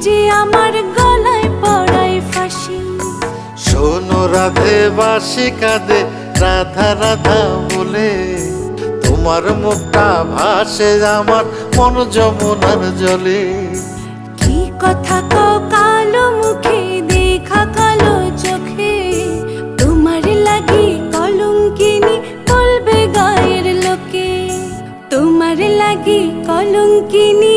যে আমার গলায় পড়ায় ফাঁসি। শোনো রাধে বাঁশি কাঁদে রাধা রাধা বলে, তোমার মুখটা ভাসে আমার মন যমুনার জলে। কি কথা কও কালো মুখে দেখা কালো চোখে, তোমার লাগি কলঙ্কিনী বলবে গায়ের লোকে, তোমার লাগি কলঙ্কিনী